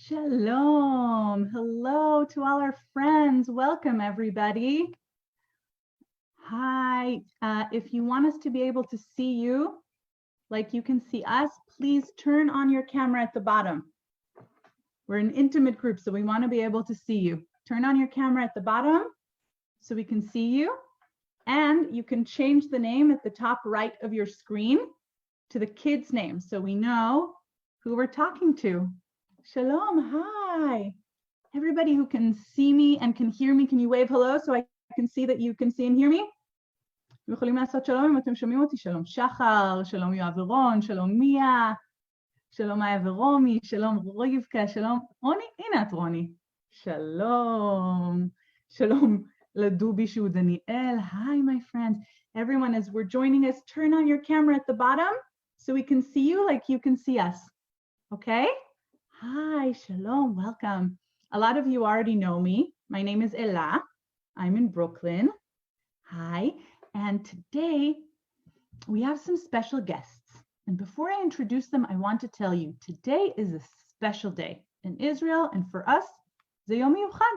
Shalom. Hello to all our friends. Welcome, everybody. Hi. If you want us to be able to see you like you can see us, please turn on your camera at the bottom. We're an intimate group, so we want to be able to see you. Turn on your camera at the bottom so we can see you. And you can change the name at the top right of your screen to the kids' name so we know who we're talking to. Shalom, hi. Everybody who can see me and can hear me, can you wave hello so I can see that you can see and hear me? יכולים לעשות שלום אם אתם שומעים אותי. שלום שחר, שלום יואב ורון, שלום מיה, שלום מאיה ורומי, שלום רבקה, שלום רוני, הנה את רוני. שלום, שלום לדובי שהוא דניאל. Hi, my friends. Everyone, as we're joining us, turn on your camera at the bottom so we can see you like you can see us. Okay? Hi, shalom, welcome. A lot of you already know me. My name is Ella. I'm in Brooklyn. Hi, and today we have some special guests. And before I introduce them, I want to tell you, today is a special day in Israel, and for us, זה יום מיוחד.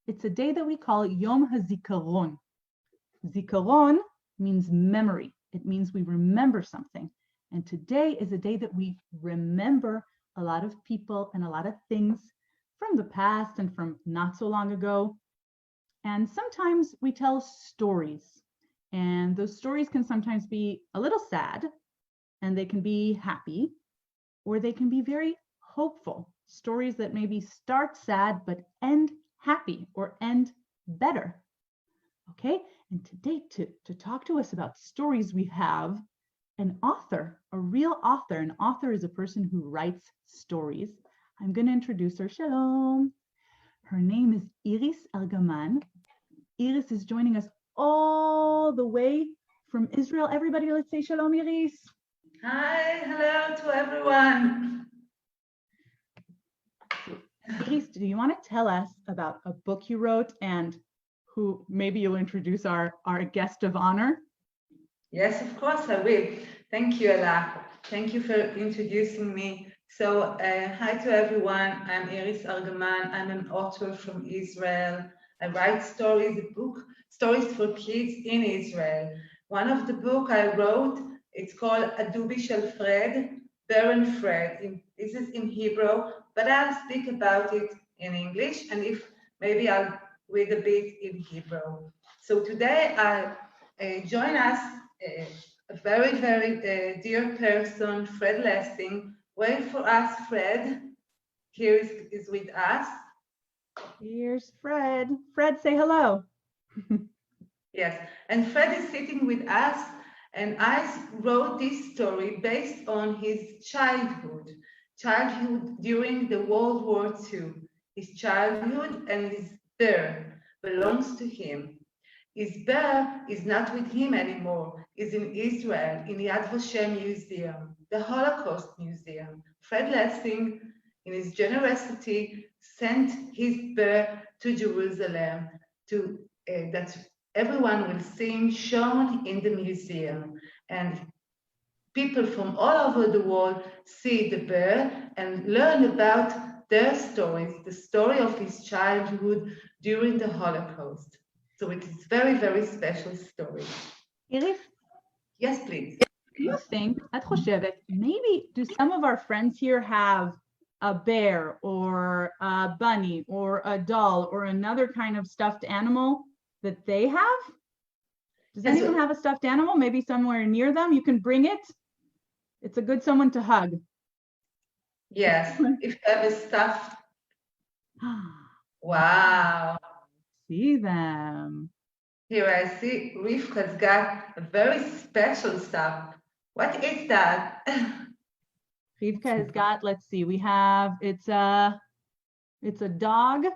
It's a day that we call Yom HaZikaron. Zikaron means memory. It means we remember something. And today is a day that we remember a lot of people and a lot of things from the past and from not so long ago. And sometimes we tell stories, and those stories can sometimes be a little sad, and they can be happy, or they can be very hopeful. Stories that maybe start sad but end happy or end better. Okay, and today to talk to us about stories, we have an author, a real author. An author is a person who writes stories. I'm going to introduce her. Shalom. Her name is Iris Argaman. Iris is joining us all the way from Israel. Everybody, let's say shalom, Iris. Hi, hello to everyone. Iris, do you want to tell us about a book you wrote and who maybe you'll introduce our guest of honor? Yes, of course I will. Thank you, Ella. Thank you for introducing me. So, hi to everyone. I'm Iris Argaman. I'm an author from Israel. I write stories for kids in Israel. One of the book I wrote, it's called Adubi Shel Fred, Baron Fred. This is in Hebrew, but I'll speak about it in English, and if maybe I'll read a bit in Hebrew. So today I join us a very, very dear person, Fred Lessing. Wait for us, Fred. Here is with us. Here's Fred. Fred, say hello. Yes, and Fred is sitting with us, and I wrote this story based on his childhood during the World War II. His childhood and his birth belongs to him. His bear is not with him anymore. He's in Israel, in the Yad Vashem Museum, the Holocaust Museum. Fred Lessing, in his generosity, sent his bear to Jerusalem to that everyone will see him shown in the museum. And people from all over the world see the bear and learn about their stories, the story of his childhood during the Holocaust. So it is very, very special story. Iris? Yes, please. Do you think, at חושבת, maybe do some of our friends here have a bear or a bunny or a doll or another kind of stuffed animal that they have? Does anyone have a stuffed animal? Maybe somewhere near them? You can bring it. It's a good someone to hug. Yes, if you have a stuffed. Wow. See them. Here I see Rivka's got a very special stuff. What is that? Rivka has got, let's see, we have, it's a dog,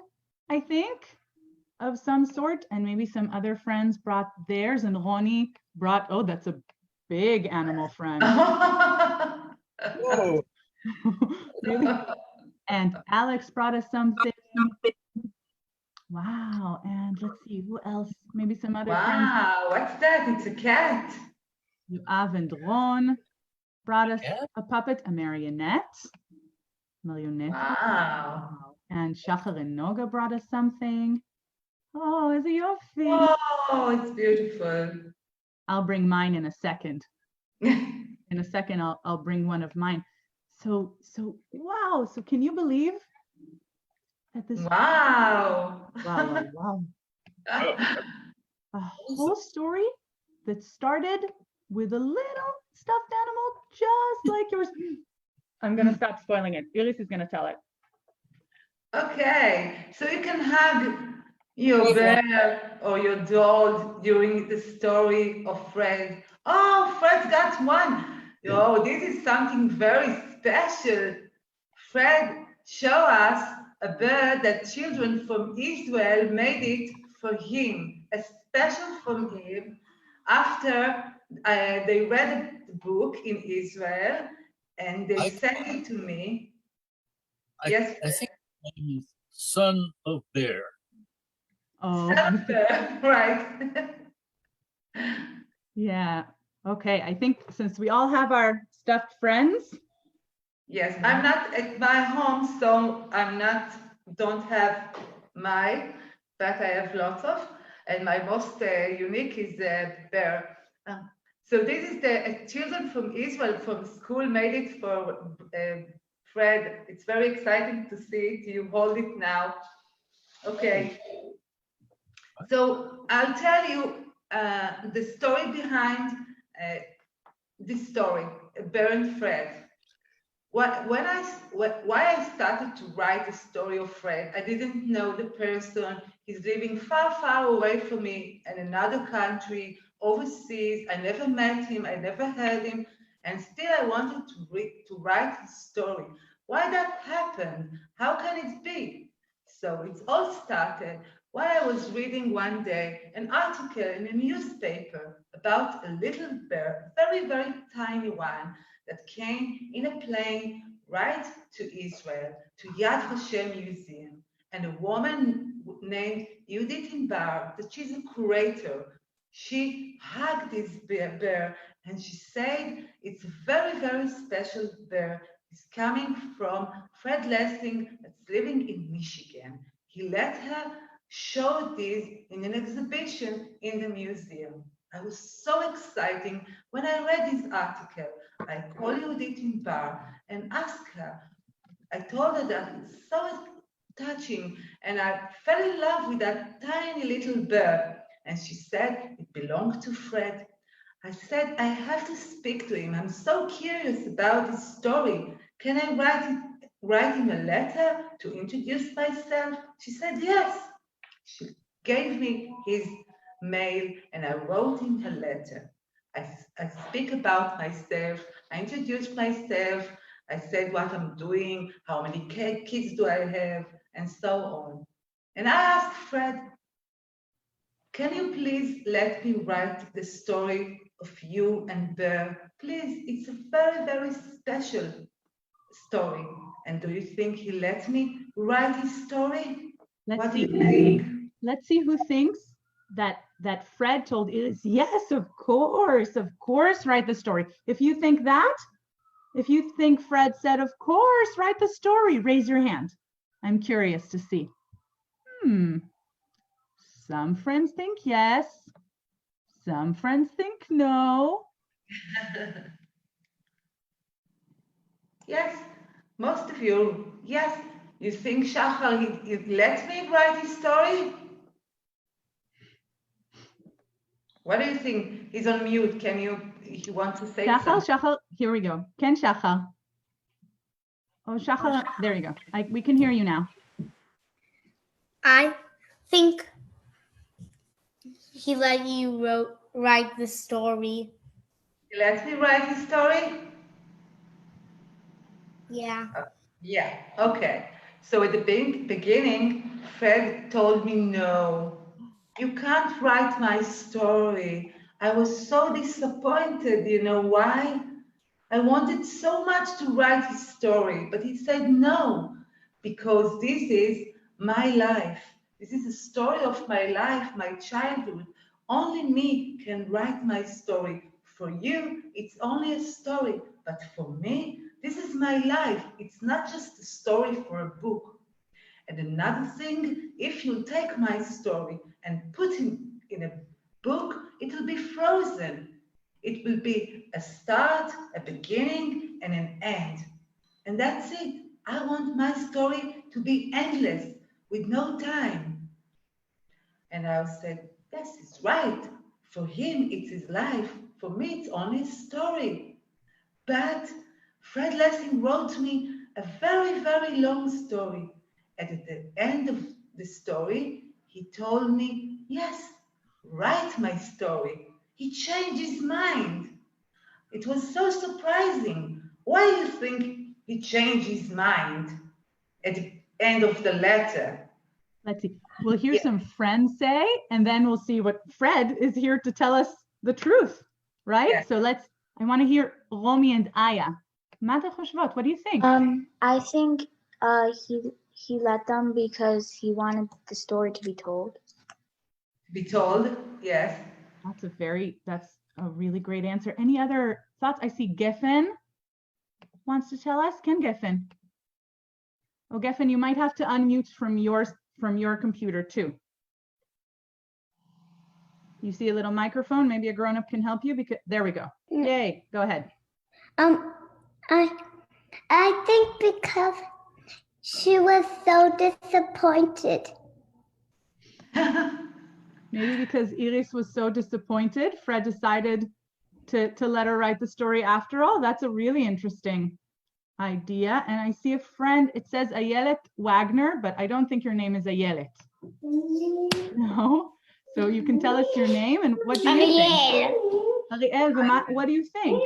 I think, of some sort, and maybe some other friends brought theirs, and Roni brought, oh, that's a big animal friend. Whoa. And Alex brought us something. Wow, and let's see, who else? Maybe some other friends. Wow, what's that? It's a cat. Yoav and Ron brought us a puppet, a marionette. Marionette. Wow. And Shachar and Noga brought us something. Oh, is it your feet? Oh, it's beautiful. I'll bring mine in a second. In a second, I'll bring one of mine. So wow. So can you believe that this Wow. wow. A whole story that started with a little stuffed animal just like yours. I'm gonna stop spoiling it. Iris is gonna tell it. Okay, so you can hug your bear or your dog during the story of Fred. Oh, Fred got one. Oh, this is something very special. Fred showed us a bird that children from Israel made it for him, a special from him. After they read the book in Israel and they sent it to me. Yes, I think the name is Son of Bear. Oh, right. yeah. Okay. I think since we all have our stuffed friends. Yes, I'm not at my home, so don't have my, but I have lots of, and my most unique is the bear. So this is the children from Israel from school made it for Fred. It's very exciting to see it. You hold it now. Okay. So I'll tell you the story behind this story, Bear and Fred. Why I started to write the story of Fred, I didn't know the person. He's living far, far away from me in another country, overseas. I never met him, I never heard him, and still I wanted to write his story. Why that happened? How can it be? So it all started while I was reading one day an article in a newspaper about a little bear, very, very tiny one, that came in a plane right to Israel, to Yad Vashem Museum. And a woman named Judith Inbar, that she's a curator, she hugged this bear and she said, it's a very, very special bear. It's coming from Fred Lessing that's living in Michigan. He let her show this in an exhibition in the museum. I was so excited when I read this article. I called Judith in bar and asked her. I told her that it's so touching and I fell in love with that tiny little bird. And she said it belonged to Fred. I said, I have to speak to him. I'm so curious about his story. Can I write him a letter to introduce myself? She said, yes. She gave me his mail and I wrote him a letter. I speak about myself. I introduced myself. I said what I'm doing, how many kids do I have, and so on. And I asked Fred, can you please let me write the story of you and Bear? Please, it's a very, very special story. And do you think he let me write his story? What do you think? Let's see who thinks that Fred told Iris, yes, of course, write the story. If you think that, if you think Fred said, of course, write the story, raise your hand. I'm curious to see. Some friends think yes. Some friends think no. Yes, most of you, yes. You think Shachar, he let me write his story? What do you think? He's on mute. He wants to say something? Shachar, here we go. Ken Shachar. Oh, Shachar, there you go. We can hear you now. I think he let you write the story. He lets me write his story? Yeah. Yeah, okay. So at the beginning, Fred told me, no, you can't write my story. I was so disappointed. You know why? I wanted so much to write his story, but he said no, because this is my life. This is a story of my life, my childhood. Only me can write my story. For you, it's only a story, but for me, This is my life. It's not just a story for a book. And another thing, if you take my story and put it in a book, it will be frozen. It will be a start, a beginning, and an end. And that's it. I want my story to be endless with no time. And I said, yes, it's right. For him, it's his life. For me, it's only a story. But Fred Lessing wrote me a very, very long story. And at the end of the story, he told me, yes, write my story. He changed his mind. It was so surprising. Why do you think he changed his mind at the end of the letter? Let's see. We'll hear Yeah. some friends say, and then we'll see what Fred is here to tell us the truth, right? Yeah. So I want to hear Romy and Aya. Mata Khoshvat, what do you think? I think he let them because he wanted the story to be told. Be told, yes. That's a really great answer. Any other thoughts? I see Geffen wants to tell us. Ken Geffen. Oh, Geffen, you might have to unmute from your computer too. You see a little microphone. Maybe a grown-up can help you because there we go. Yay, go ahead. I think because she was so disappointed. Maybe because Iris was so disappointed, Fred decided to let her write the story after all. That's a really interesting idea. And I see a friend, it says Ayelet Wagner, but I don't think your name is Ayelet. No? So you can tell us your name and what do you think? Ariel, what do you think?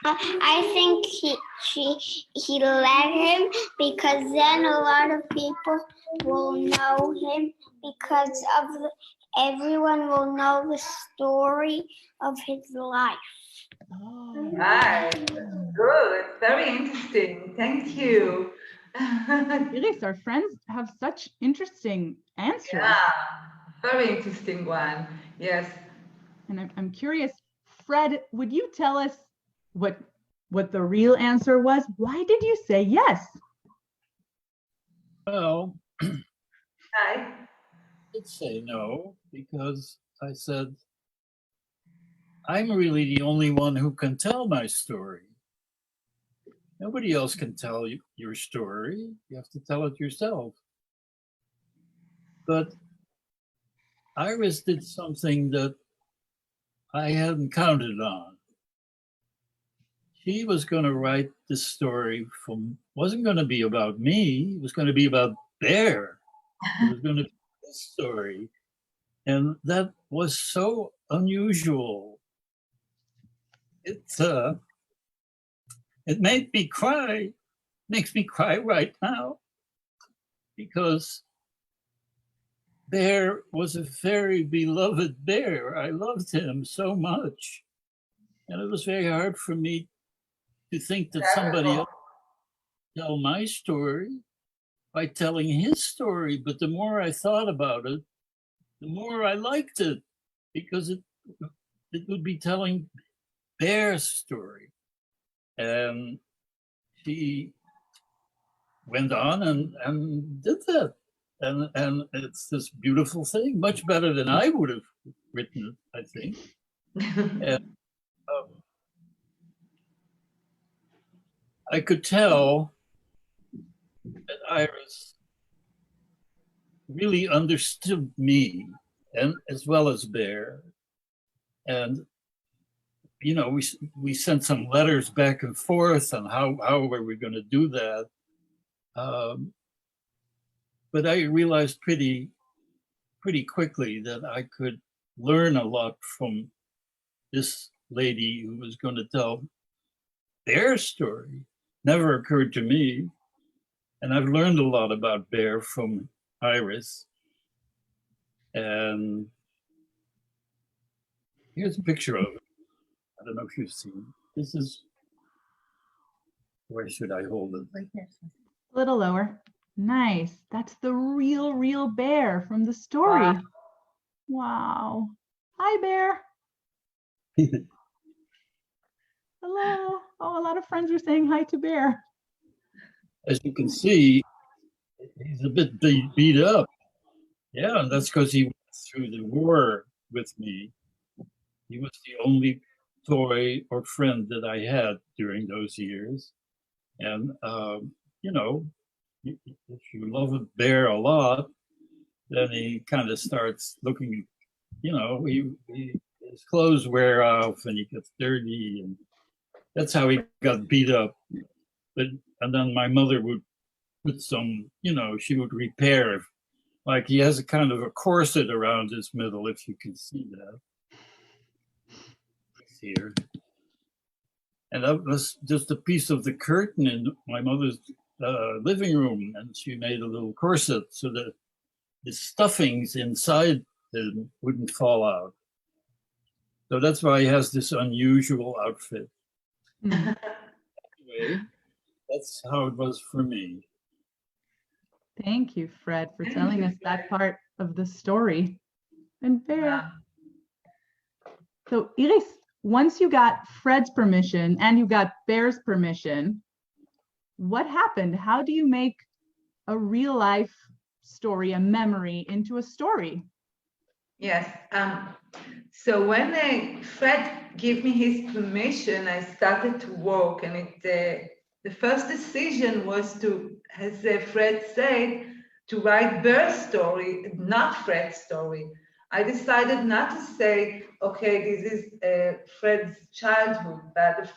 I think he let him because then a lot of people will know him because everyone will know the story of his life. Oh, Right. Good. Very interesting. Thank you. Iris, our friends have such interesting answers. Yeah, very interesting one. Yes. And I'm curious, Fred, would you tell us what the real answer was? Why did you say yes? Well, Hi. I'd say no, because I said, I'm really the only one who can tell my story. Nobody else can tell you your story. You have to tell it yourself. But Iris did something that I hadn't counted on. She was going to write this story wasn't going to be about me. It was going to be about Bear. It was going to be his story. And that was so unusual. It made me cry, makes me cry right now, because Bear was a very beloved bear. I loved him so much. And it was very hard for me to think that somebody else would tell my story by telling his story. But the more I thought about it, the more I liked it, because it would be telling Bear's story. And she went on and did that. And it's this beautiful thing, much better than I would have written it, I think. And I could tell that Iris really understood me, and as well as Bear. And you know, we sent some letters back and forth on how were we going to do that. But I realized pretty quickly that I could learn a lot from this lady who was going to tell their story. Never occurred to me. And I've learned a lot about Bear from Iris. And here's a picture of it. I don't know if you've seen it. This is, where should I hold it? A little lower. Nice. That's the real Bear from the story. Wow. Hi, Bear. Hello. Oh, a lot of friends are saying hi to Bear. As you can see, he's a bit beat up. Yeah, and that's because he went through the war with me. He was the only toy or friend that I had during those years. And, you know, if you love a bear a lot, then he kind of starts looking, you know, his clothes wear off and he gets dirty. And that's how he got beat up. And then my mother would put some, you know, she would repair. Like he has a kind of a corset around his middle, if you can see that. Here. And that was just a piece of the curtain in my mother's living room. And she made a little corset so that the stuffings inside him wouldn't fall out. So that's why he has this unusual outfit. Anyway, that's how it was for me. Thank you, Fred, for telling us that part of the story. And Bear. Wow. So Iris, once you got Fred's permission and you got Bear's permission, what happened? How do you make a real life story, a memory, into a story? Yes. So when Fred gave me his permission, I started to work, and the first decision was to, as Fred said, to write Bear's story, not Fred's story. I decided not to say, okay, this is Fred's childhood, but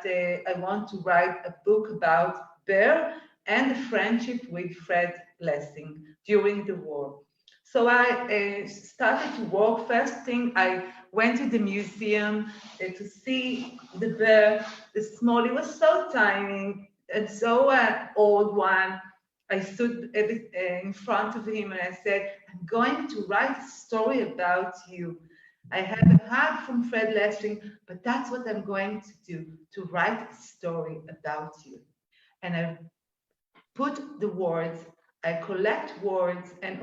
I want to write a book about Bear and the friendship with Fred Lessing during the war. So I started to work. First thing, I went to the museum to see the bear, the small, it was so tiny and so old one. I stood in front of him and I said, I'm going to write a story about you. I have a hug from Fred Lessing, but that's what I'm going to do, to write a story about you. And I put the words, I collect words and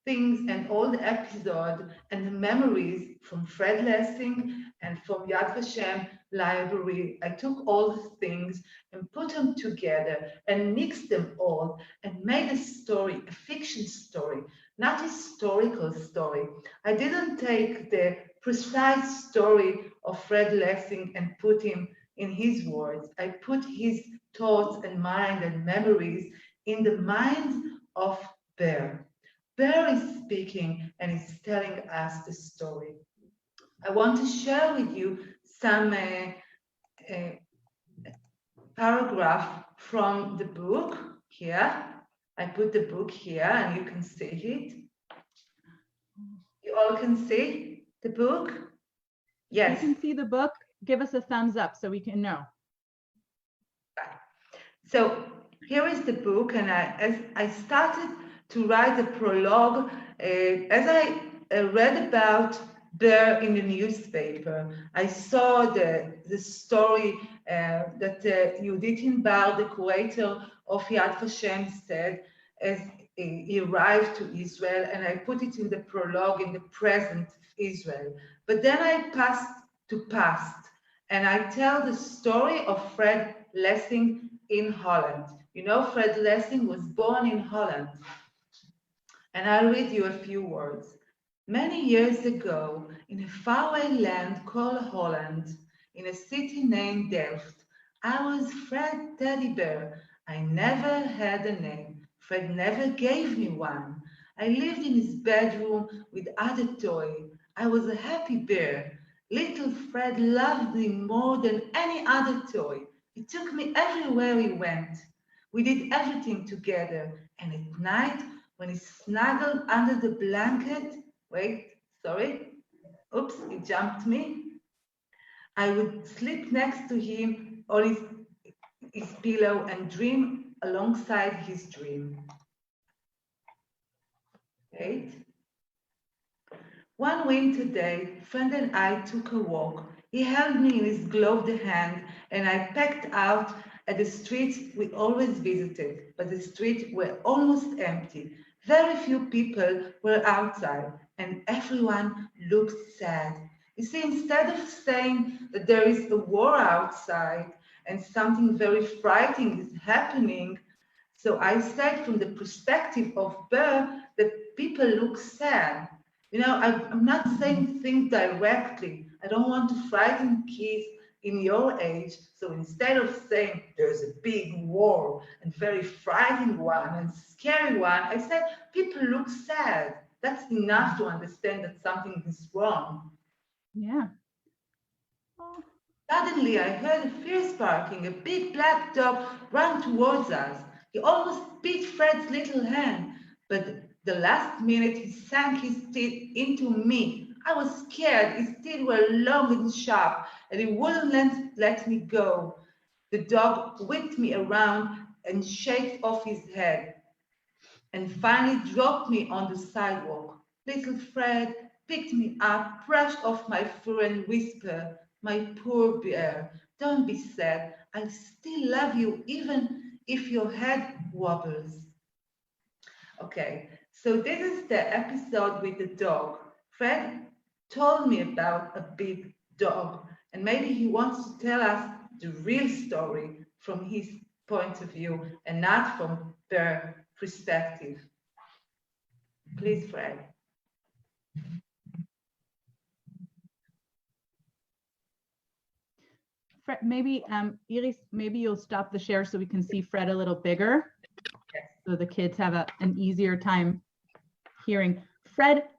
things and all the episode and the memories from Fred Lessing and from Yad Vashem library. I took all the things and put them together and mixed them all and made a story, a fiction story, not a historical story. I didn't take the precise story of Fred Lessing and put him in his words. I put his thoughts and mind and memories in the mind of Bear. Bear is speaking and is telling us the story. I want to share with you some paragraph from the book here. I put the book here and you can see it. You all can see the book? Yes. You can see the book. Give us a thumbs up so we can know. So here is the book, and as I started to write the prologue, as I read about Bear in the newspaper, I saw the story that Yudit Bar, the curator of Yad Vashem, said as he arrived to Israel, and I put it in the prologue in the present of Israel. But then I passed to past, and I tell the story of Fred Lessing in Holland. You know, Fred Lessing was born in Holland. And I'll read you a few words. Many years ago, in a faraway land called Holland, in a city named Delft, I was Fred Teddy Bear. I never had a name. Fred never gave me one. I lived in his bedroom with other toys. I was a happy bear. Little Fred loved me more than any other toy. He took me everywhere he went. We did everything together. And at night, when he snuggled under the blanket, oops, he jumped me. I would sleep next to him on his pillow and dream alongside his dream. Wait. One winter day, Friend and I took a walk. He held me in his gloved hand, and I peeked out at the streets we always visited, but the streets were almost empty. Very few people were outside, and everyone looked sad. You see, instead of saying that there is a war outside and something very frightening is happening, so I said from the perspective of Burr that people look sad. You know, I'm not saying things directly. I don't want to frighten kids in your age. So instead of saying there's a big war and very frightening one and scary one, I said people look sad. That's enough to understand that something is wrong. Yeah. Oh, Suddenly, I heard a fierce barking. A big black dog ran towards us. He almost bit Fred's little hand, but the last minute he sank his teeth into me. I was scared. His teeth were long and sharp, and he wouldn't let me go. The dog whipped me around and shook off his head, and finally dropped me on the sidewalk. Little Fred picked me up, brushed off my fur, and whispered, "My poor bear, don't be sad. I still love you, even if your head wobbles." Okay, so this is the episode with the dog. Fred told me about a big dog, and maybe he wants to tell us the real story from his point of view and not from their perspective. Please, Fred. Fred, maybe Iris, maybe you'll stop the share so we can see Fred a little bigger, so the kids have an easier time hearing. Fred.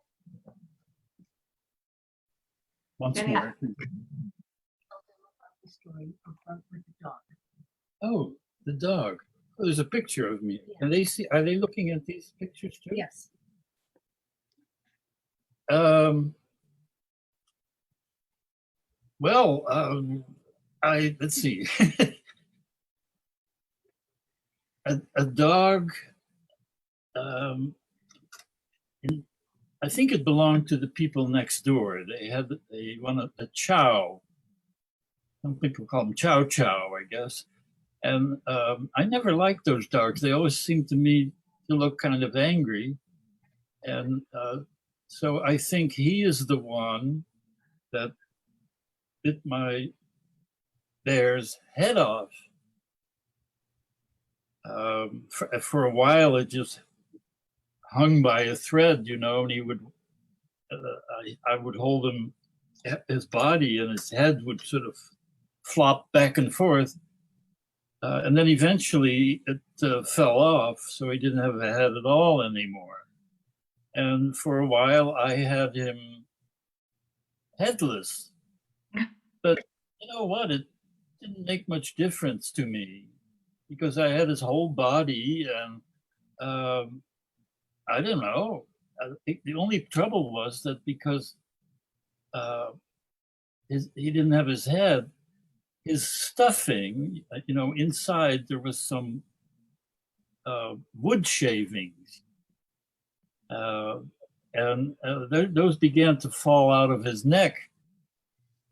Once Yeah. more. Oh, the dog. Oh, there's a picture of me. Can they see? Are they looking at these pictures too? Yes. Well, let's see. a dog. I think it belonged to the people next door. They wanted a chow. Some people call them chow chow, I guess. And I never liked those dogs. They always seemed to me to look kind of angry. And so I think he is the one that bit my bear's head off. For a while, it just hung by a thread, you know, and he would, I would hold him, his body and his head would sort of flop back and forth. And then eventually it fell off, so he didn't have a head at all anymore. And for a while, I had him headless. But you know what? It didn't make much difference to me because I had his whole body, and I don't know. The only trouble was that because he didn't have his head, his stuffing, you know, inside there was some wood shavings. And those began to fall out of his neck.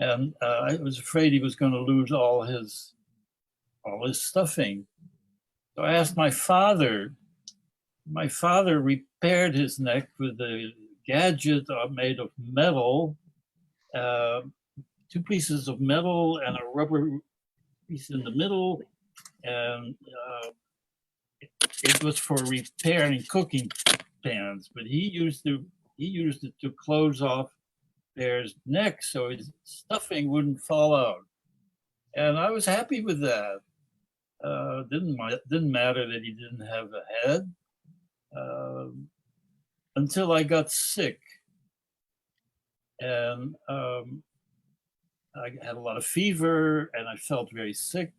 And I was afraid he was going to lose all his stuffing. So I asked my father. My father repaired his neck with a gadget made of metal, 2 pieces of metal and a rubber piece in the middle. And it was for repairing cooking pans, but he used it to close off Bear's neck so his stuffing wouldn't fall out. And I was happy with that. Didn't matter that he didn't have a head until I got sick. And I had a lot of fever and I felt very sick.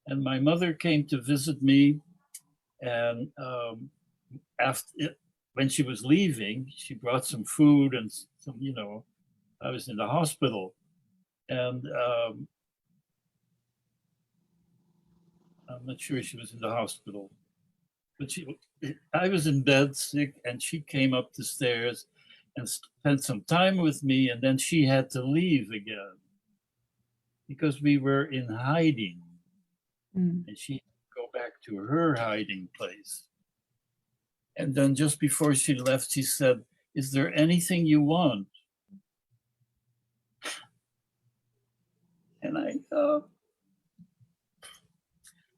And my mother came to visit me, and when she was leaving, she brought some food and some, you know, I was in the hospital, and I'm not sure she was in the hospital, but I was in bed sick, and she came up the stairs and spent some time with me, and then she had to leave again because we were in hiding, and she had to go back to her hiding place. And then just before she left, she said, "Is there anything you want?"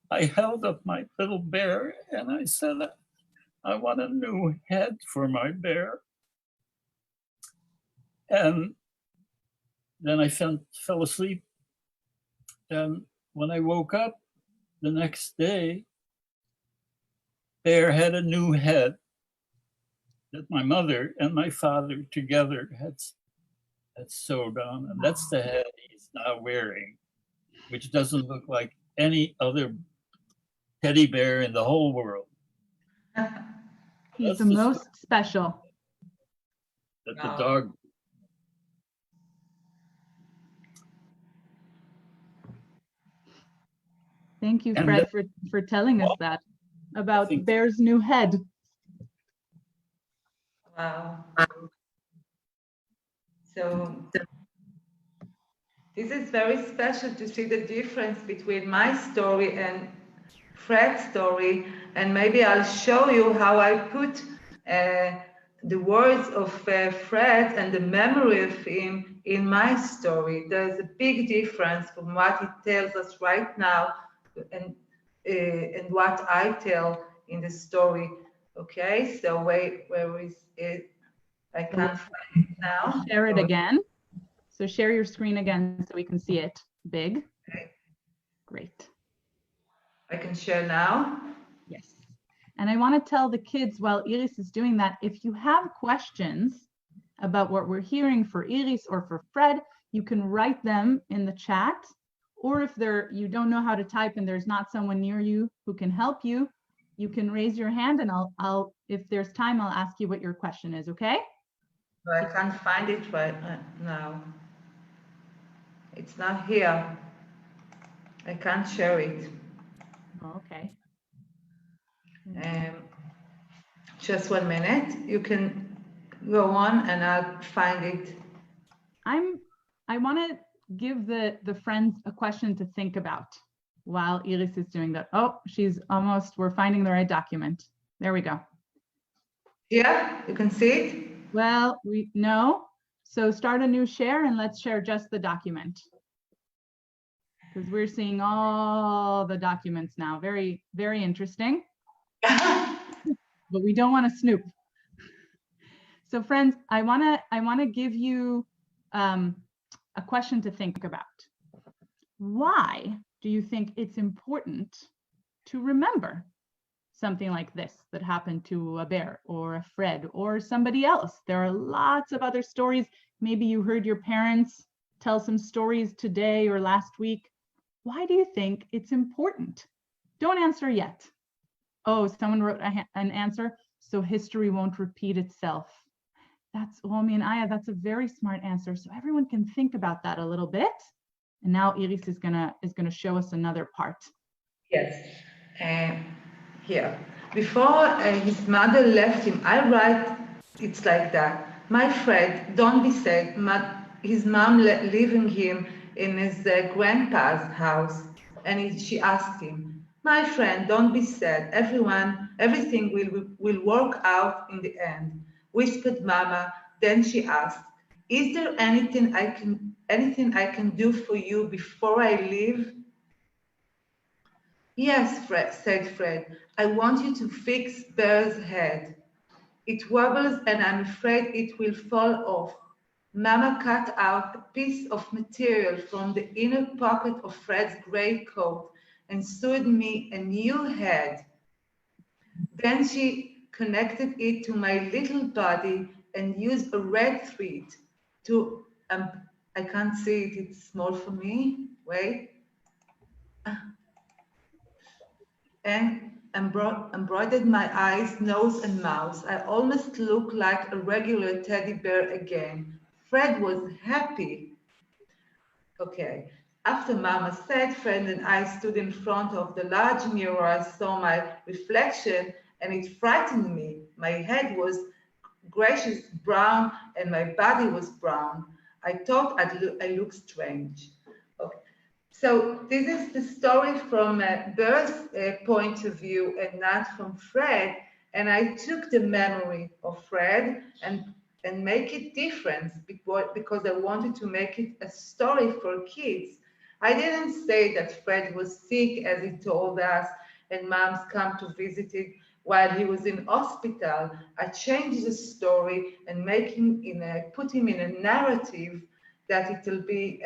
I held up my little bear and I said, I want a new head for my bear. And then I fell asleep. And when I woke up the next day, Bear had a new head that my mother and my father together had sewed on. And that's the head he's now wearing, which doesn't look like any other teddy bear in the whole world. He's That's the most special. That the dog. Thank you, And Fred, for telling us that about Bear's new head. Wow. So this is very special to see the difference between my story and Fred's story. And maybe I'll show you how I put the words of Fred and the memory of him in my story. There's a big difference from what he tells us right now and what I tell in the story. Okay, so where is it? I can't find it now. Share it again. So share your screen again so we can see it big. Okay. Great. I can share now. Yes. And I want to tell the kids while Iris is doing that, if you have questions about what we're hearing for Iris or for Fred, you can write them in the chat. Or if you don't know how to type and there's not someone near you who can help you, you can raise your hand and I'll if there's time, I'll ask you what your question is, okay? But I can't find it right now. It's not here. I can't share it. Okay. Just 1 minute. You can go on and I'll find it. I want to give the friends a question to think about while Iris is doing that. Oh, we're finding the right document. There we go. Yeah, you can see it? Well, no. So start a new share and let's share just the document. Because we're seeing all the documents now. Very, very interesting. But we don't want to snoop. So friends, I want to give you a question to think about. Why do you think it's important to remember something like this that happened to a bear or a Fred or somebody else? There are lots of other stories. Maybe you heard your parents tell some stories today or last week. Why do you think it's important? Don't answer yet. Oh, someone wrote an answer. So history won't repeat itself. That's a very smart answer. So everyone can think about that a little bit. And now Iris is gonna show us another part. Yes. Here. Before his mother left him, I write, it's like that. My Fred, don't be sad. His mom leaving him in his grandpa's house. And she asked him, my friend, don't be sad. Everything will work out in the end, whispered Mama. Then she asked, is there anything I can do for you before I leave? Yes, Fred, said Fred. I want you to fix Bear's head. It wobbles and I'm afraid it will fall off. Mama cut out a piece of material from the inner pocket of Fred's gray coat and sewed me a new head. Then she connected it to my little body and used a red thread to, I can't see it, it's small for me, wait. And embroidered my eyes, nose, and mouth. I almost looked like a regular teddy bear again. Fred was happy. Okay. After Mama said, Fred and I stood in front of the large mirror. I saw my reflection and it frightened me. My head was grayish brown and my body was brown. I thought I looked strange. Okay. So this is the story from Bear's point of view and not from Fred. And I took the memory of Fred and make it different because I wanted to make it a story for kids. I didn't say that Fred was sick as he told us and moms come to visit him while he was in hospital. I changed the story and put him in a narrative that it will be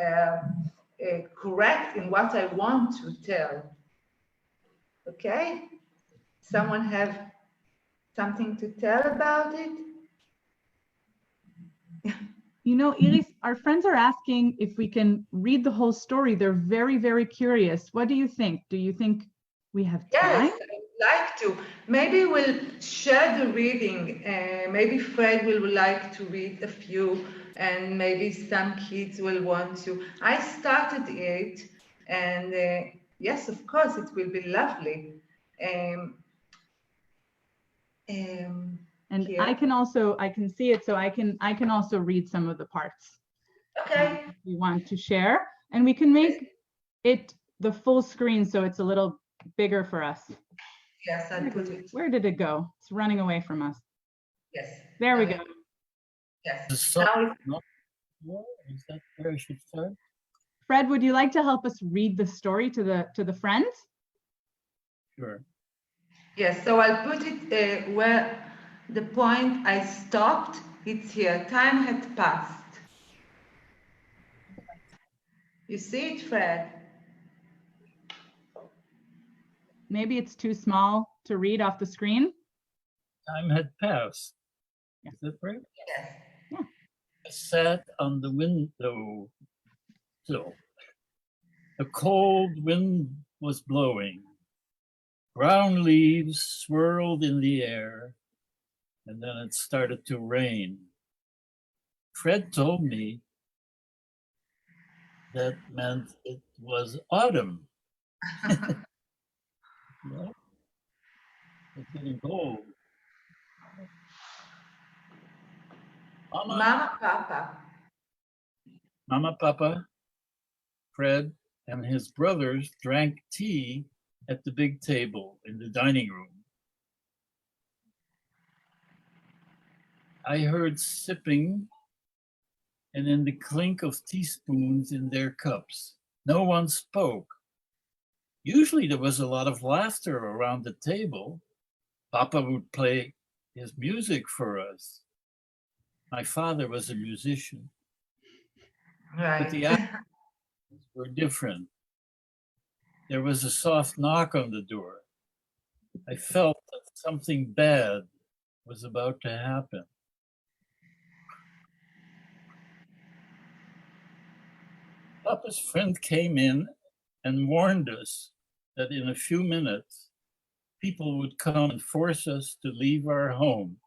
correct in what I want to tell. Okay? Someone have something to tell about it? You know, Iris, our friends are asking if we can read the whole story. They're very, very curious. What do you think? Do you think we have time? Yes, I would like to. Maybe we'll share the reading. Maybe Fred will like to read a few, and maybe some kids will want to. I started it, and yes, of course, it will be lovely. Um, And here. I can see it, so I can also read some of the parts. Okay. We want to share, and we can make it the full screen so it's a little bigger for us. Yes, I'll put it. Where did it go? It's running away from us. Yes. There we go. Yes. So, Now is that where I should start? Fred, would you like to help us read the story to the friends? Sure. yes, so I'll put it where the point I stopped. It's here. Time had passed. You see it, Fred? Maybe it's too small to read off the screen. Time had passed. Yeah. Is that right? Yes. I sat on the window sill. A cold wind was blowing. Brown leaves swirled in the air, and then it started to rain. Fred told me that meant it was autumn. Yeah, it's getting cold. Mama, Papa. Mama, Papa, Fred, and his brothers drank tea at the big table in the dining room. I heard sipping and then the clink of teaspoons in their cups. No one spoke. Usually there was a lot of laughter around the table. Papa would play his music for us. My father was a musician, but the Right. actions were different. There was a soft knock on the door. I felt that something bad was about to happen. Papa's friend came in and warned us that in a few minutes, people would come and force us to leave our home.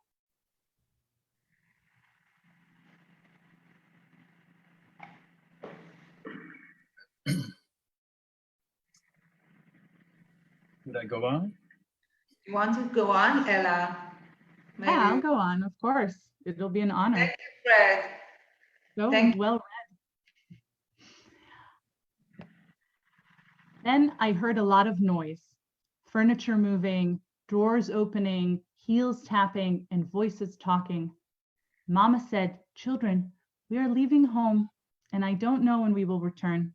Should I go on? You want to go on, Ella? Maybe. Yeah, I'll go on, of course. It'll be an honor. Thank you, Fred. So Thank you. well read. Then I heard a lot of noise, furniture moving, drawers opening, heels tapping, and voices talking. Mama said, "Children, we are leaving home, and I don't know when we will return.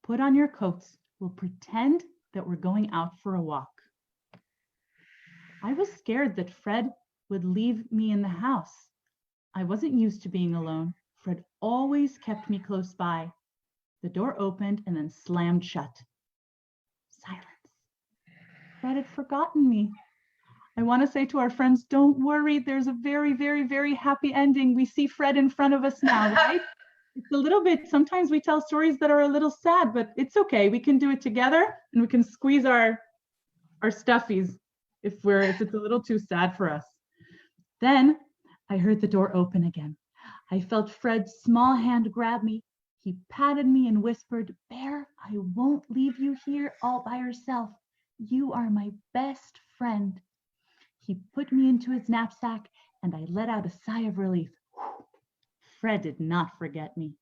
Put on your coats. We'll pretend that we're going out for a walk." I was scared that Fred would leave me in the house. I wasn't used to being alone. Fred always kept me close by. The door opened and then slammed shut. Silence. Fred had forgotten me. I want to say to our friends, don't worry, there's a very, very, very happy ending. We see Fred in front of us now, right? It's a little bit, sometimes we tell stories that are a little sad, but it's okay. We can do it together and we can squeeze our stuffies if it's a little too sad for us. Then I heard the door open again. I felt Fred's small hand grab me. He patted me and whispered, "Bear, I won't leave you here all by yourself. You are my best friend." He put me into his knapsack and I let out a sigh of relief. Fred did not forget me.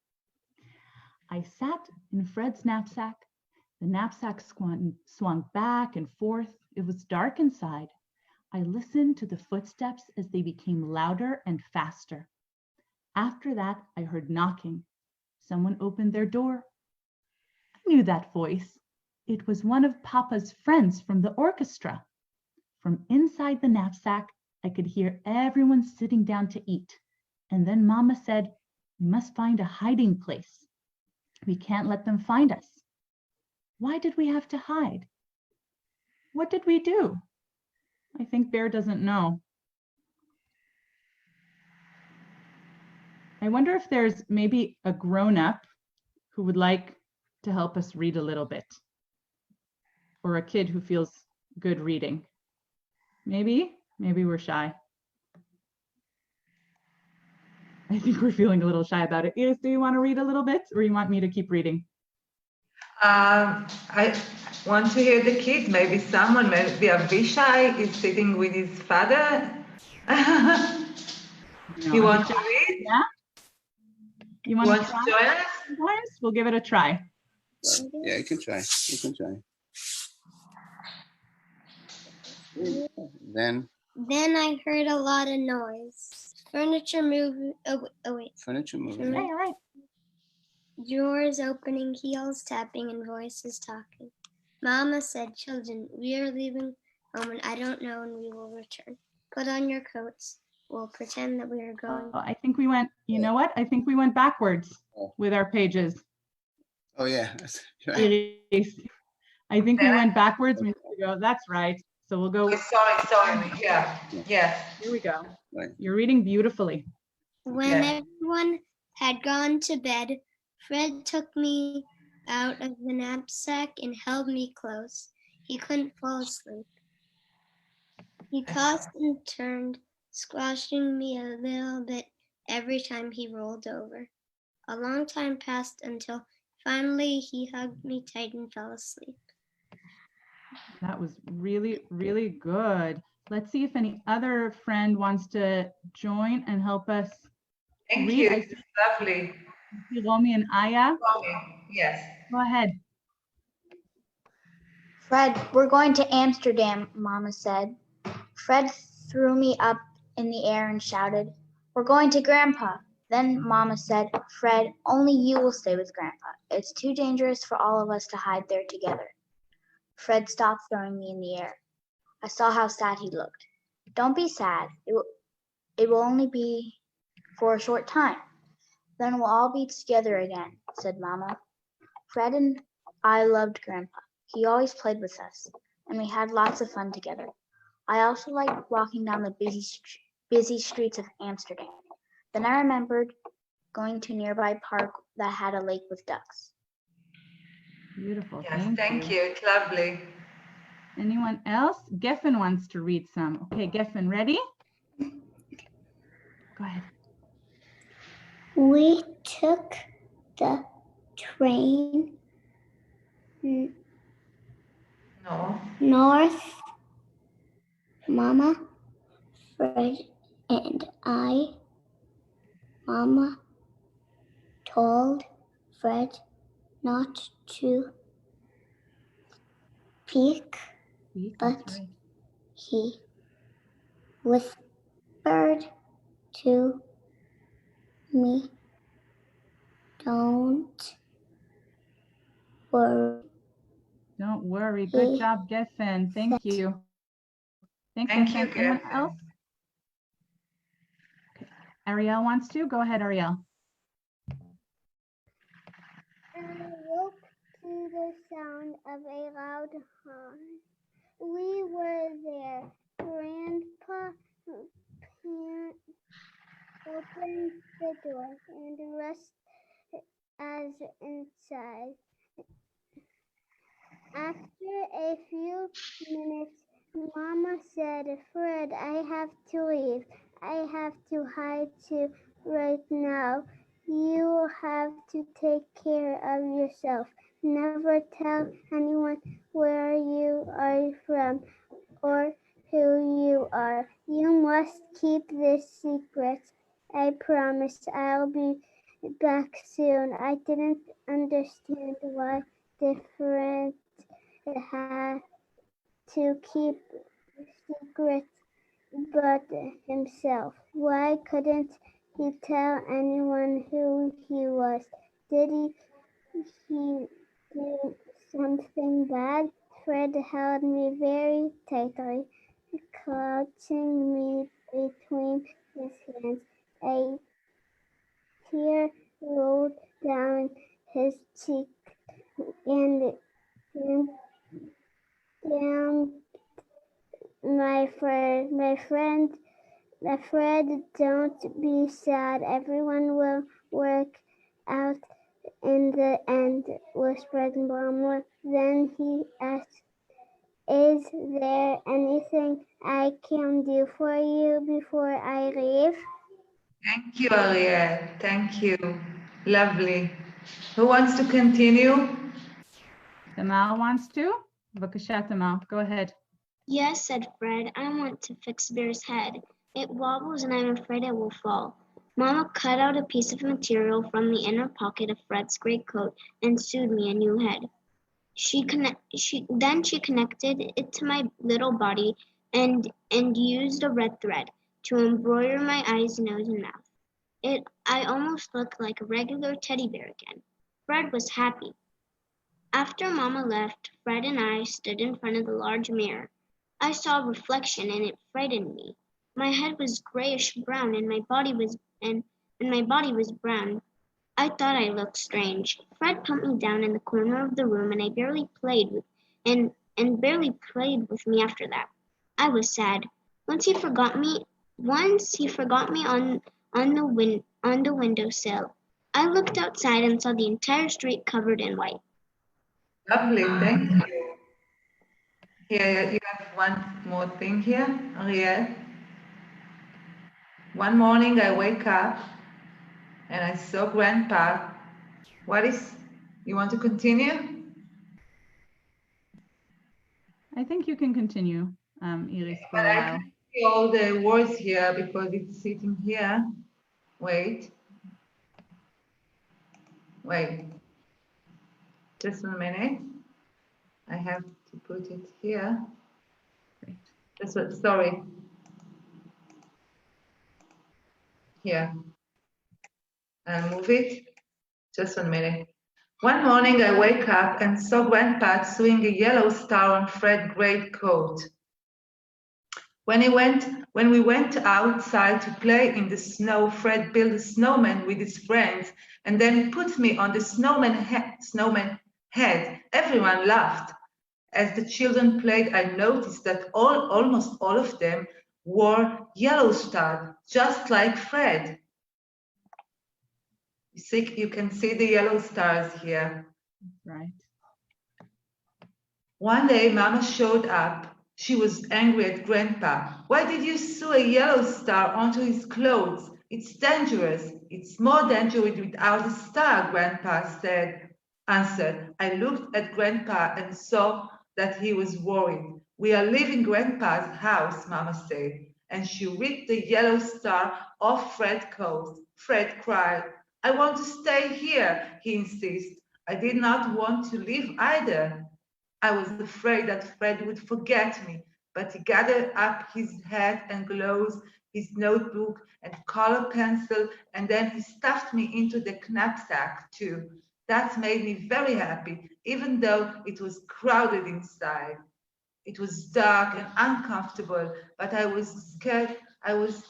I sat in Fred's knapsack. The knapsack swung back and forth. It was dark inside. I listened to the footsteps as they became louder and faster. After that, I heard knocking. Someone opened their door. knew that voice. It was one of Papa's friends from the orchestra. From inside the knapsack, I could hear everyone sitting down to eat. And then Mama said, we must find a hiding place. We can't let them find us. Why did we have to hide? What did we do? I think Bear doesn't know. I wonder if there's maybe a grown-up who would like to help us read a little bit, or a kid who feels good reading. Maybe we're shy. I think we're feeling a little shy about it. Iris, do you want to read a little bit, or you want me to keep reading? I want to hear the kids. Maybe someone, maybe Avishai is sitting with his father. You want to read? Yeah. You Want want to to try? join us? Boris? We'll give it a try. Yeah, you can try. You can try. Then I heard a lot of noise. Furniture moving. Oh wait. furniture Hey, moving. all right. Drawers opening, heels tapping, and voices talking. Mama said, children, we are leaving home and I don't know when we will return. Put on your coats. We'll pretend that we are going. Oh, I think we went, you know what? I think we went backwards with our pages. Oh yeah. That's right. Iris. I think we went backwards. We need to go, that's right. So we'll go, Sorry. Yeah. here we go. Right. You're reading beautifully. When Yeah. everyone had gone to bed, Fred took me out of the knapsack and held me close. He couldn't fall asleep. He tossed and turned, squashing me a little bit every time he rolled over. A long time passed until finally he hugged me tight and fell asleep. That was really, really good. Let's see if any other friend wants to join and help us Thank read. you. I It's lovely. see Romy and Aya. Yes. Go ahead. Fred, we're going to Amsterdam, Mama said. Fred threw me up in the air and shouted, we're going to Grandpa. Then Mama said, Fred, only you will stay with Grandpa. It's too dangerous for all of us to hide there together. Fred stopped throwing me in the air. I saw how sad he looked. Don't be sad. It will only be for a short time. Then we'll all be together again, said Mama. Fred and I loved Grandpa. He always played with us, and we had lots of fun together. I also liked walking down the busy streets of Amsterdam. Then I remembered going to a nearby park that had a lake with ducks. Beautiful. Yes. Thank you. It's lovely. Anyone else? Geffen wants to read some. Okay, Geffen, ready? Go ahead. We took the train No. north. Mama, Fred, and I. Mama told Fred not to peek, That's but right. he whispered to me, don't worry. Don't worry. Good job, Geffen. Thank you. Thanks, Thank you, Geffen. Anyone Geffen. else? Okay. Ariel wants to. Go ahead, Ariel. I woke to the sound of a loud horn. We were there. Grandpa opened the door and rushed us inside. After a few minutes, Mama said, Fred, I have to leave. I have to hide too right now. You have to take care of yourself. Never tell anyone where you are from or who you are. You must keep this secret. I promise I'll be back soon. I didn't understand why different had to keep secret but himself. Why couldn't he tell anyone who he was? Did he do something bad, Fred held me very tightly, clutching me between his hands. A tear rolled down his cheek and damned my friend, don't be sad. Everyone will work out in the end, whispered Mama. Then he asked, is there anything I can do for you before I leave? Thank you, Ariel. Thank you. Lovely. Who wants to continue? Tamal wants to? Bukasha Tamal, go ahead. Yes, said Fred. I want to fix Bear's head. It wobbles and I'm afraid it will fall. Mama cut out a piece of material from the inner pocket of Fred's greatcoat and sewed me a new head. Then she connected it to my little body and used a red thread to embroider my eyes, nose, and mouth. I almost looked like a regular teddy bear again. Fred was happy. After Mama left, Fred and I stood in front of the large mirror. I saw a reflection and it frightened me. My head was grayish brown and my body was brown. I thought I looked strange. Fred put me down in the corner of the room and barely played with me after that. I was sad. Once he forgot me on the windowsill. I looked outside and saw the entire street covered in white. Lovely, thank you. Here, you have one more thing here, Ariel. One morning I wake up and I saw Grandpa. You want to continue? I think you can continue, Iris, for But a I while. can see all the words here because it's sitting here. Wait. Just a minute. I have to put it here. Great. Sorry. Here. I'll move it. Just 1 minute. One morning I wake up and saw Grandpa sewing a yellow star on Fred's greatcoat. When we went outside to play in the snow, Fred built a snowman with his friends and then put me on the snowman head. Everyone laughed. As the children played, I noticed that almost all of them wore yellow stars, just like Fred. You can see the yellow stars here. Right. One day, Mama showed up. She was angry at Grandpa. Why did you sew a yellow star onto his clothes? It's dangerous. It's more dangerous without a star, Grandpa answered. I looked at Grandpa and saw that he was worried. We are leaving Grandpa's house, Mama said, and she ripped the yellow star off Fred's coat. Fred cried. I want to stay here, he insisted. I did not want to leave either. I was afraid that Fred would forget me, but he gathered up his hat and gloves, his notebook and color pencil, and then he stuffed me into the knapsack too. That made me very happy, even though it was crowded inside. It was dark and uncomfortable, but I was scared. I was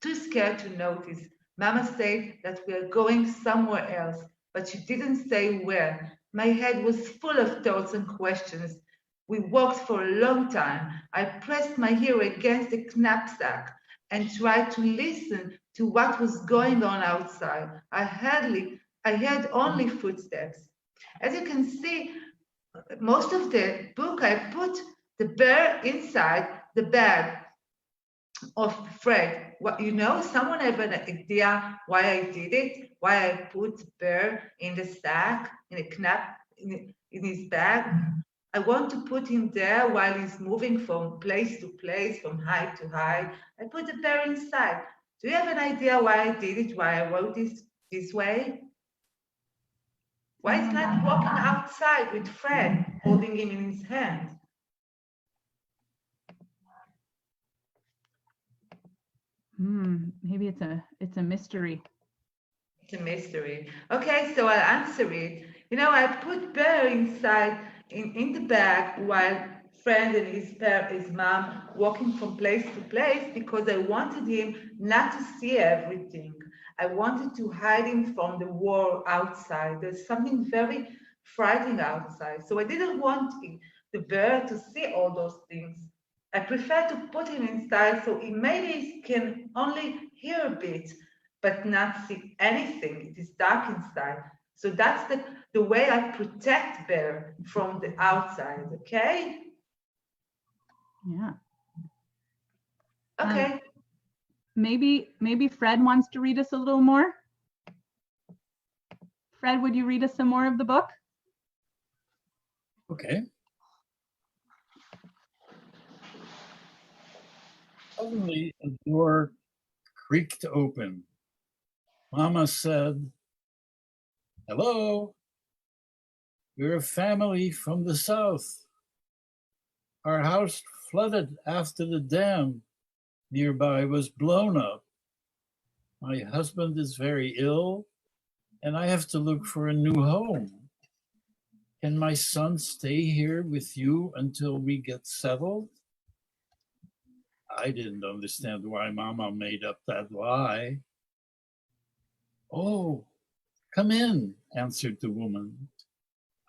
too scared to notice. Mama said that we are going somewhere else, but she didn't say where. My head was full of thoughts and questions. We walked for a long time. I pressed my ear against the knapsack and tried to listen to what was going on outside. I heard only footsteps. As you can see, most of the book, I put the bear inside the bag of Fred. Someone have an idea why I did it? Why I put bear in the sack, in his bag? I want to put him there while he's moving from place to place, from height to height. I put the bear inside. Do you have an idea why I did it? Why I wrote this way? Why is not walking outside with Fred, holding him in his hand? Maybe it's a mystery. It's a mystery. Okay, so I'll answer it. You know, I put Bear inside in the bag while Fred and his mom walking from place to place because I wanted him not to see everything. I wanted to hide him from the war outside. There's something very frightening outside. So I didn't want the bear to see all those things. I prefer to put him inside so he maybe can only hear a bit, but not see anything. It is dark inside. So that's the way I protect Bear from the outside, okay? Yeah. Okay. Maybe Fred wants to read us a little more. Fred, would you read us some more of the book? Okay. Suddenly, a door creaked open. Mama said, "Hello, we're a family from the south. Our house flooded after the dam nearby was blown up. My husband is very ill, and I have to look for a new home. Can my son stay here with you until we get settled?" I didn't understand why Mama made up that lie. "Oh, come in," answered the woman.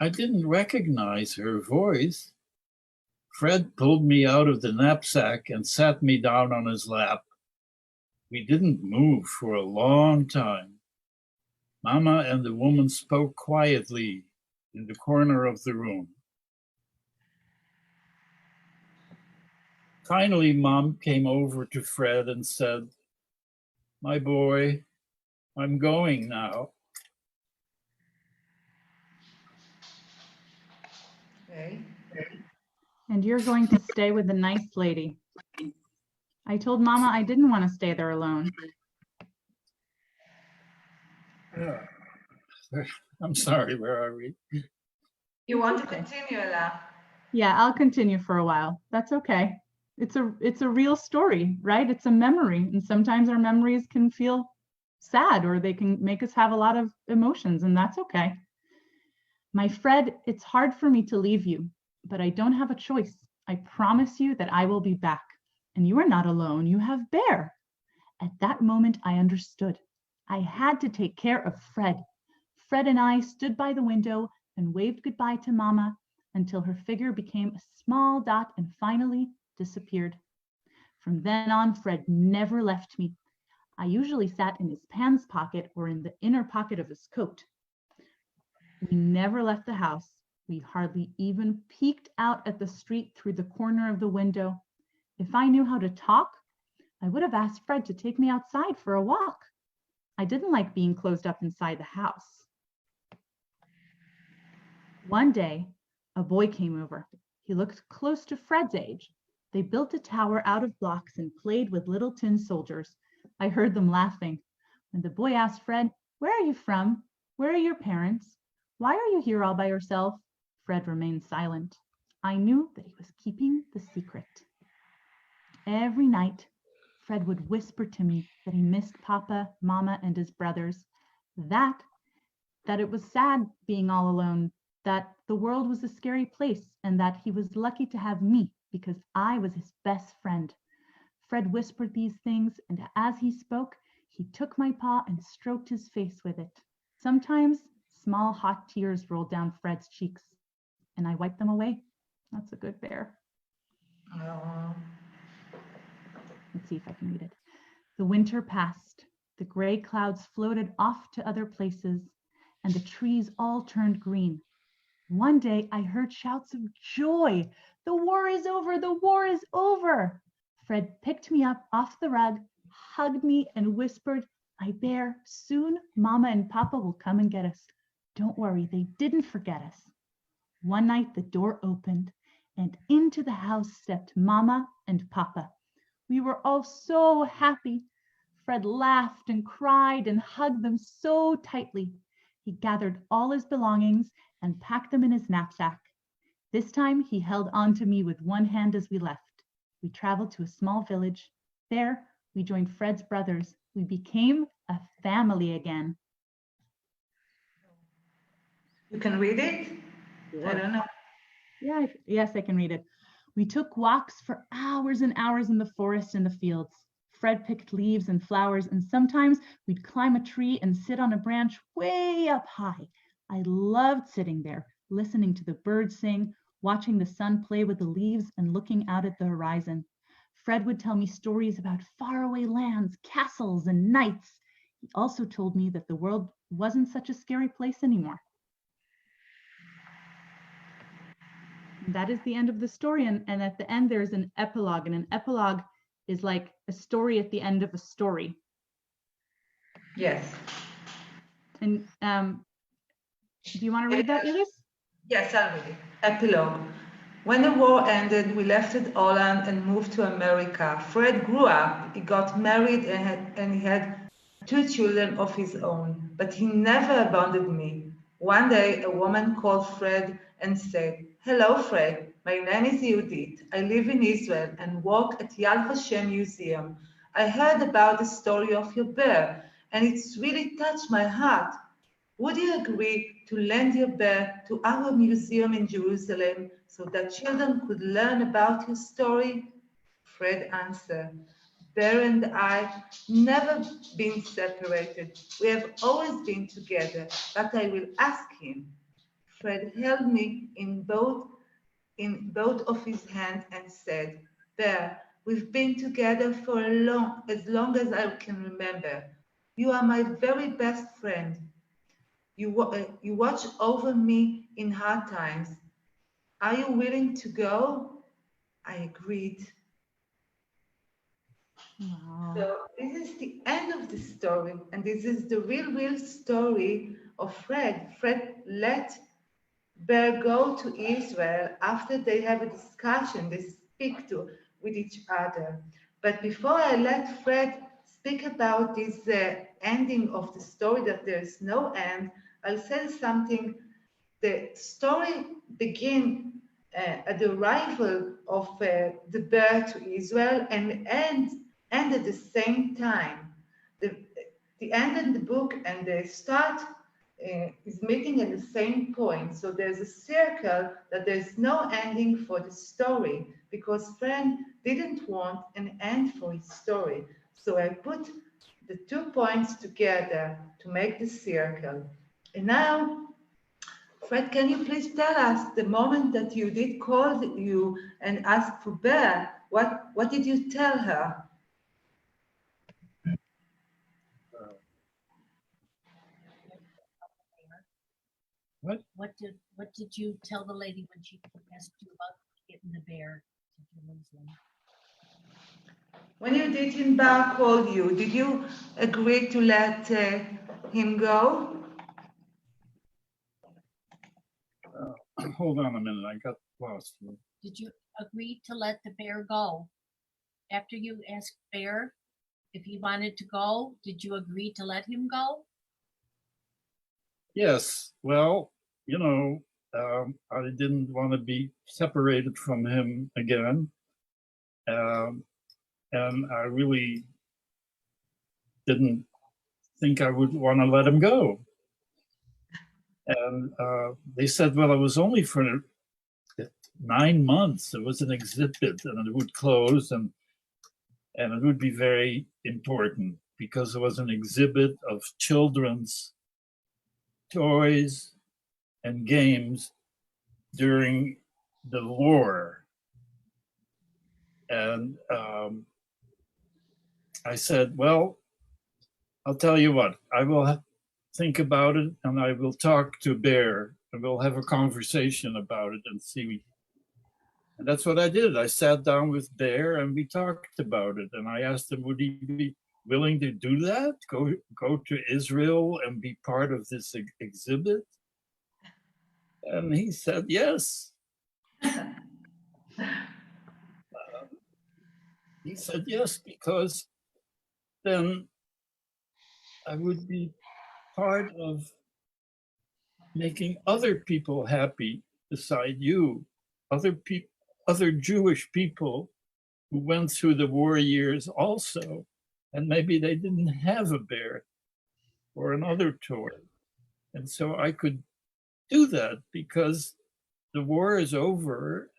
I didn't recognize her voice. Fred pulled me out of the knapsack and sat me down on his lap. We didn't move for a long time. Mama and the woman spoke quietly in the corner of the room. Finally, Mom came over to Fred and said, "My boy, I'm going now." Okay. And you're going to stay with the nice lady. I told Mama I didn't want to stay there alone. I'm sorry, where are we? You want to Okay. continue, Ella? Yeah, I'll continue for a while. That's okay. It's a real story, right? It's a memory. And sometimes our memories can feel sad or they can make us have a lot of emotions, and that's okay. My Fred, it's hard for me to leave you, but I don't have a choice. I promise you that I will be back. And you are not alone. You have Bear. At that moment, I understood. I had to take care of Fred. Fred and I stood by the window and waved goodbye to Mama until her figure became a small dot and finally disappeared. From then on, Fred never left me. I usually sat in his pants pocket or in the inner pocket of his coat. We never left the house. We hardly even peeked out at the street through the corner of the window. If I knew how to talk, I would have asked Fred to take me outside for a walk. I didn't like being closed up inside the house. One day, a boy came over. He looked close to Fred's age. They built a tower out of blocks and played with little tin soldiers. I heard them laughing. When the boy asked Fred, "Where are you from? Where are your parents? Why are you here all by yourself?" Fred remained silent. I knew that he was keeping the secret. Every night, Fred would whisper to me that he missed Papa, Mama, and his brothers, that it was sad being all alone, that the world was a scary place, and that he was lucky to have me because I was his best friend. Fred whispered these things, and as he spoke, he took my paw and stroked his face with it. Sometimes small hot tears rolled down Fred's cheeks, and I wiped them away. That's a good bear. Let's see if I can read it. The winter passed. The gray clouds floated off to other places, and the trees all turned green. One day I heard shouts of joy. "The war is over! The war is over!" Fred picked me up off the rug, hugged me, and whispered, "My bear, soon Mama and Papa will come and get us. Don't worry, they didn't forget us." One night the door opened, and into the house stepped Mama and Papa. We were all so happy. Fred laughed and cried and hugged them so tightly. He gathered all his belongings and packed them in his knapsack. This time he held on to me with one hand as we left. We traveled to a small village. There we joined Fred's brothers. We became a family again. You can read it? I don't know. Yeah, yes, I can read it. We took walks for hours and hours in the forest and the fields. Fred picked leaves and flowers, and sometimes we'd climb a tree and sit on a branch way up high. I loved sitting there, listening to the birds sing, watching the sun play with the leaves, and looking out at the horizon. Fred would tell me stories about faraway lands, castles, and knights. He also told me that the world wasn't such a scary place anymore. That is the end of the story. And at the end, there's an epilogue. And an epilogue is like a story at the end of a story. Yes. And do you want to read that, Iris? Yes, I'll read it. Epilogue. When the war ended, we left Holland and moved to America. Fred grew up, he got married, and he had 2 children of his own, but he never abandoned me. One day, a woman called Fred and said, "Hello, Fred. My name is Judith. I live in Israel and work at Yad Vashem Museum. I heard about the story of your bear, and it's really touched my heart. Would you agree to lend your bear to our museum in Jerusalem so that children could learn about your story?" Fred answered, "Bear and I never been separated. We have always been together, but I will ask him." Fred held me in both of his hands and said, "Bear, we've been together for as long as I can remember. You are my very best friend. You watch over me in hard times. Are you willing to go?" I agreed. Wow. So this is the end of the story, and this is the real story of Fred. Fred let Bear go to Israel after they have a discussion. They speak with each other. But before I let Fred speak about this ending of the story, that there is no end, I'll say something. The story begins at the arrival of the bear to Israel and end at the same time. The end in the book and the start is meeting at the same point. So there's a circle that there's no ending for the story because Fred didn't want an end for his story. So I put the 2 points together to make the circle. And now, Fred, can you please tell us the moment that you did call you and ask for Bear? What did you tell her? What? What did you tell the lady when she asked you about getting the bear to Jerusalem? When Yudit Bar called you, did you agree to let him go? Hold on a minute, I got lost. Did you agree to let the bear go? After you asked Bear if he wanted to go, did you agree to let him go? Yes, well, you know, I didn't want to be separated from him again. And I really didn't think I would want to let him go. And they said, well, it was only for 9 months. It was an exhibit and it would close and it would be very important because it was an exhibit of children's toys and games during the war. And I said, well, I'll tell you what, I will think about it and I will talk to Bear and we'll have a conversation about it and see. And that's what I did. I sat down with Bear and we talked about it. And I asked him, would he be willing to do that? Go to Israel and be part of this exhibit? And he said, yes. He said, yes, because then I would be part of making other people happy beside you, other Jewish people who went through the war years also, and maybe they didn't have a bear or another toy. And so I could do that because the war is over.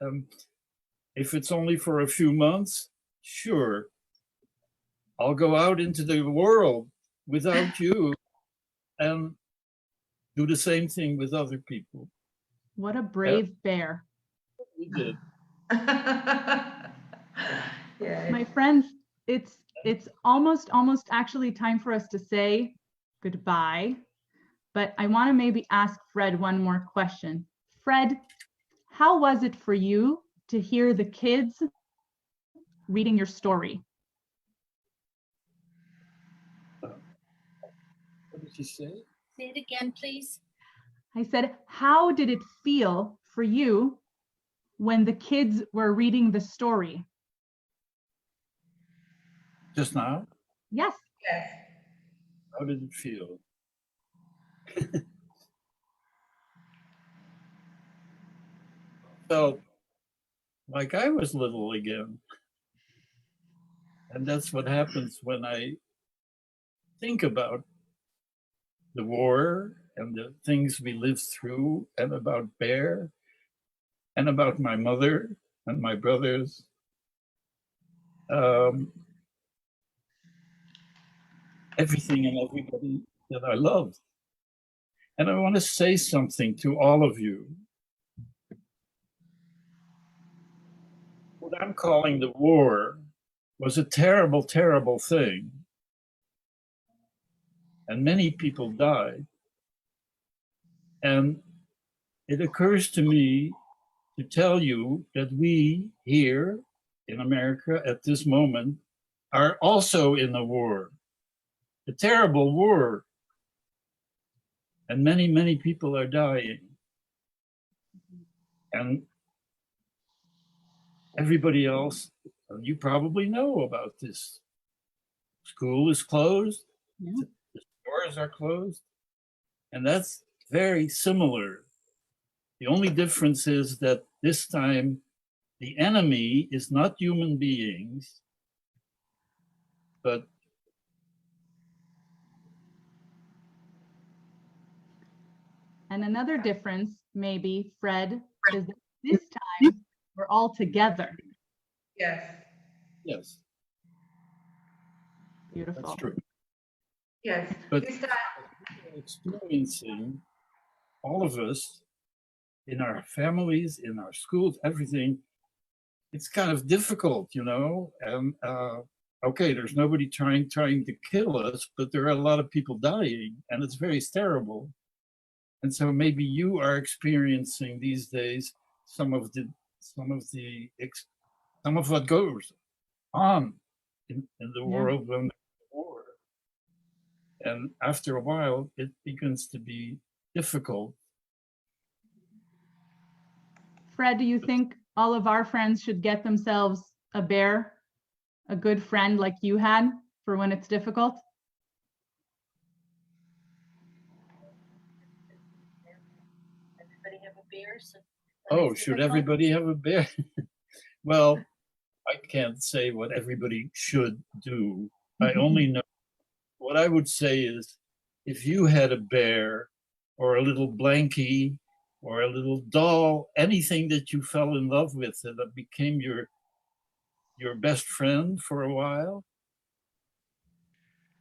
If it's only for a few months, sure, I'll go out into the world without you and do the same thing with other people. What a brave bear. We did. Yeah. My friends, it's almost actually time for us to say goodbye, but I want to maybe ask Fred one more question. Fred, how was it for you to hear the kids reading your story? What did you say? Say it again, please. I said, how did it feel for you when the kids were reading the story? Just now? Yes. Yes. How did it feel? Felt like I was little again. And that's what happens when I think about the war and the things we lived through, and about Bear, and about my mother and my brothers. Everything and everybody that I loved. And I want to say something to all of you. What I'm calling the war was a terrible, terrible thing. And many people died. And it occurs to me to tell you that we here in America at this moment are also in a war, a terrible war. And many, many people are dying. And everybody else, you probably know about this. School is closed, Yeah. the stores are closed, and that's very similar. The only difference is that this time the enemy is not human beings, but And another difference, maybe, Fred, is that this time we're all together. Yes. yes, Beautiful. that's true. Yes. But This time. experiencing, all of us, in our families, in our schools, everything, it's kind of difficult, you know. And okay, there's nobody trying to kill us, but there are a lot of people dying, and it's very terrible. And so maybe you are experiencing these days some of what goes on in the world when there's war. And after a while, it begins to be difficult. Fred, do you think all of our friends should get themselves a bear, a good friend like you had for when it's difficult? Everybody have a beer? So Oh, should everybody have a bear? Well, I can't say what everybody should do. I only know what I would say is if you had a bear or a little blankie or a little doll, anything that you fell in love with that became your best friend for a while,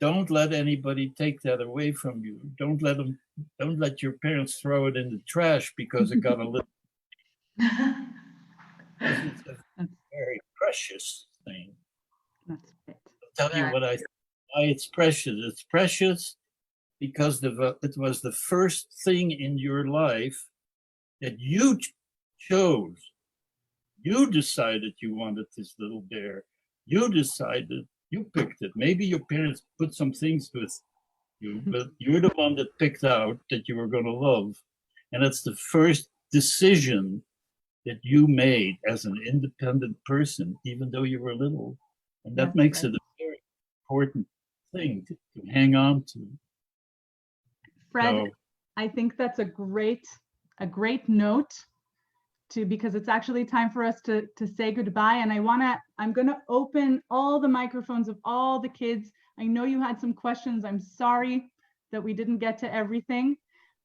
don't let anybody take that away from you. Don't let your parents throw it in the trash because it got a little. It's a very precious thing. That's it. I'll tell you why it's precious. It's precious because it was the first thing in your life that you chose. You decided you wanted this little bear. You decided, you picked it. Maybe your parents put some things with you, but you're the one that picked out that you were going to love. And it's the first decision that you made as an independent person, even though you were little. And that makes it a very important thing to hang on to. Fred, I think that's a great note to, because it's actually time for us to say goodbye. And I'm gonna open all the microphones of all the kids. I know you had some questions. I'm sorry that we didn't get to everything,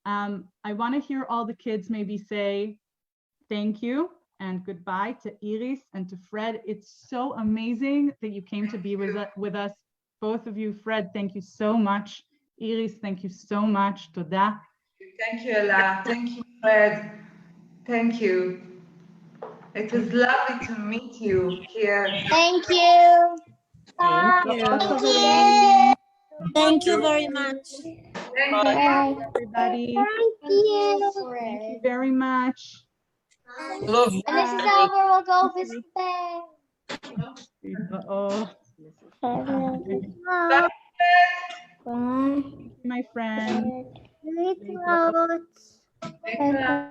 I want to hear all the kids maybe say thank you and goodbye to Iris and to Fred. It's so amazing that you came to be with us, both of you. Fred, thank you so much. Iris, thank you so much. Toda. Thank you, Ella. Thank you, Fred. Thank you. It was lovely to meet you here. Thank you. Thank you. Thank you very much. Thank you. Everybody. Thank you. Thank you very much. Love you. And this is over. We'll go visit Bear. Oh, Bye. my friend. Bye.